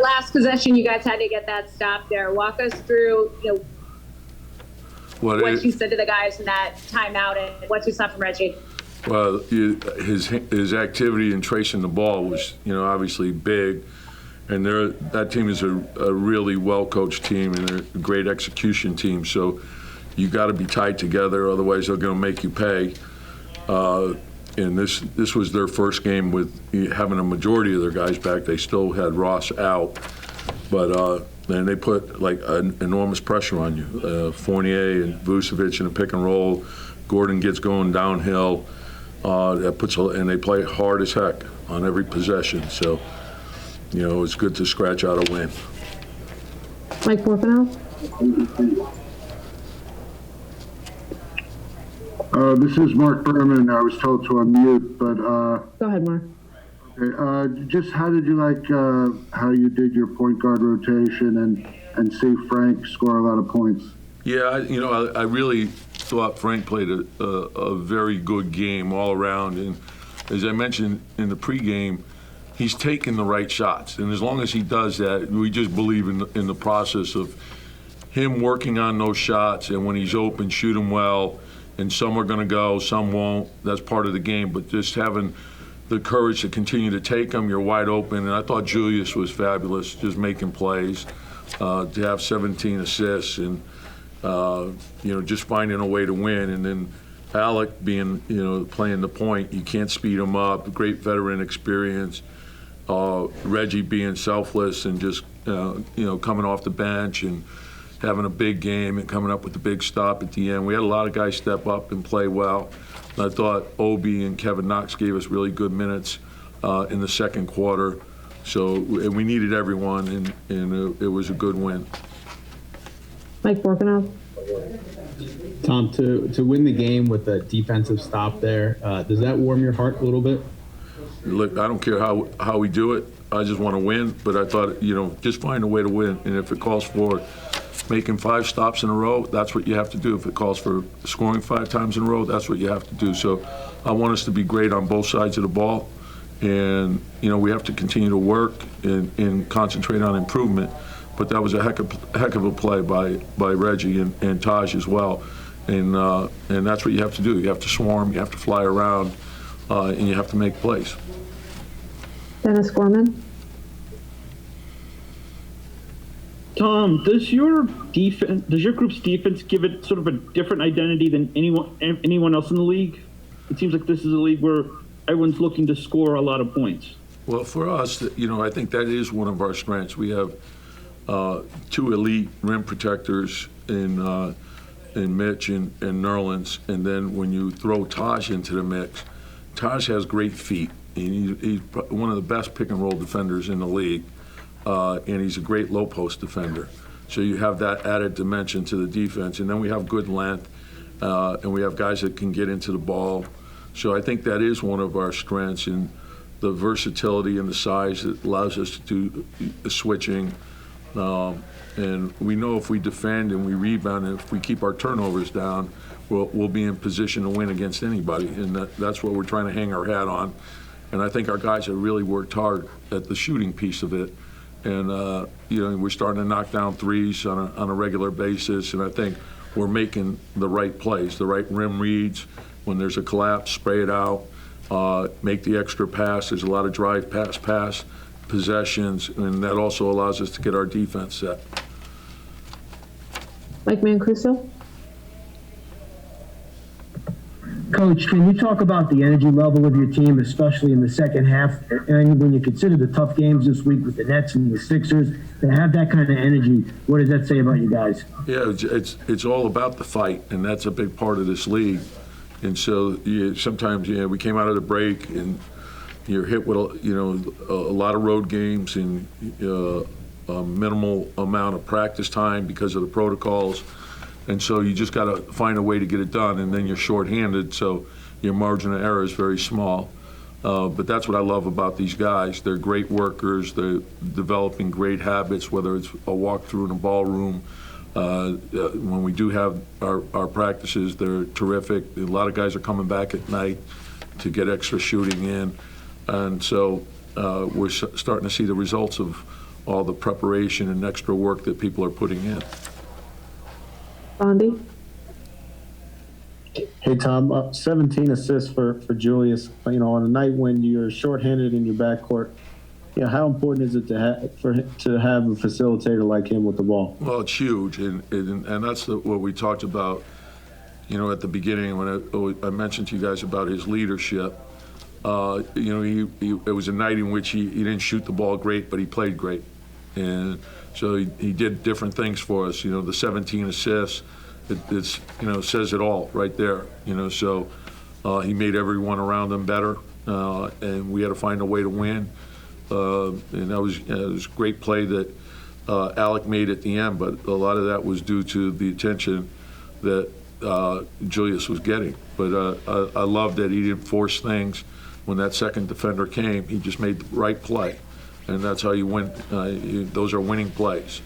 last possession, you guys had to get that stop there. Walk us through, what you said to the guys in that timeout and what you saw from Reggie. Well, his activity in tracing the ball was, obviously big. And that team is a really well-coached team and a great execution team. So you got to be tied together, otherwise they're going to make you pay. And this was their first game with having a majority of their guys back. They still had Ross out, but then they put like an enormous pressure on you. Fournier and Vucevic in a pick and roll. Gordon gets going downhill. And they play hard as heck on every possession. So, it's good to scratch out a win. Mike Porpino. This is Mark Berman. I was told to unmute, but Go ahead, Mark. Okay. Just how did you like how you did your point guard rotation and see Frank score a lot of points? Yeah, I really thought Frank played a very good game all around, and as I mentioned in the pregame, he's taking the right shots, and as long as he does that, we just believe in the process of him working on those shots, and when he's open, shoot him well. And some are going to go, some won't. That's part of the game. But just having the courage to continue to take them, you're wide open. And I thought Julius was fabulous, just making plays, to have 17 assists and, just finding a way to win. And then Alec being, playing the point, you can't speed him up. Great veteran experience. Reggie being selfless and just, coming off the bench and having a big game and coming up with the big stop at the end. We had a lot of guys step up and play well. I thought Obi and Kevin Knox gave us really good minutes in the second quarter. So and we needed everyone, and it was a good win. Mike Borkenhoff. Tom, to win the game with a defensive stop there, does that warm your heart a little bit? Look, I don't care how we do it. I just want to win. But I thought, just find a way to win. And if it calls for making 5 stops in a row, that's what you have to do. If it calls for scoring 5 times in a row, that's what you have to do. So I want us to be great on both sides of the ball. And, we have to continue to work and concentrate on improvement. But that was a heck of a play by Reggie and Taj as well. And that's what you have to do. You have to swarm, you have to fly around, and you have to make plays. Dennis Gorman. Tom, does your group's defense give it sort of a different identity than anyone else in the league? It seems like this is a league where everyone's looking to score a lot of points. Well, for us, I think that is one of our strengths. We have 2 elite rim protectors in Mitch and Nerlens, and then when you throw Taj into the mix, Taj has great feet. He's one of the best pick and roll defenders in the league. And he's a great low post defender. So you have that added dimension to the defense. And then we have good length, and we have guys that can get into the ball. So I think that is one of our strengths, in the versatility and the size that allows us to do the switching. And we know if we defend and we rebound, and if we keep our turnovers down, we'll be in position to win against anybody. And that's what we're trying to hang our hat on. And I think our guys have really worked hard at the shooting piece of it. And, we're starting to knock down threes on a regular basis. And I think we're making the right plays, the right rim reads. When there's a collapse, spray it out, make the extra pass. There's a lot of drive, pass possessions. And that also allows us to get our defense set. Mike Mancuso. Coach, can you talk about the energy level of your team, especially in the second half? And when you consider the tough games this week with the Nets and the Sixers, to have that kind of energy, what does that say about you guys? Yeah, it's all about the fight, and that's a big part of this league. And so sometimes, we came out of the break, and you're hit with a lot of road games and a minimal amount of practice time because of the protocols. And so you just got to find a way to get it done, and then you're shorthanded, so your margin of error is very small. But that's what I love about these guys. They're great workers. They're developing great habits, whether it's a walkthrough in a ballroom. When we do have our practices, they're terrific. A lot of guys are coming back at night to get extra shooting in. And so we're starting to see the results of all the preparation and extra work that people are putting in. Bondi? Hey, Tom, 17 assists for Julius. You know, on a night when you're shorthanded in your backcourt, you know, how important is it to have a facilitator like him with the ball? Well, it's huge, and that's what we talked about, you know, at the beginning when I mentioned to you guys about his leadership. You know, it was a night in which he didn't shoot the ball great, but he played great. And so he did different things for us. You know, the 17 assists, it's, you know, says it all right there. You know, so he made everyone around him better, and we had to find a way to win. And that was, it was a great play that Alec made at the end, but a lot of that was due to the attention that Julius was getting. But I love that he didn't force things. When that second defender came, he just made the right play, and that's how you win. Those are winning plays.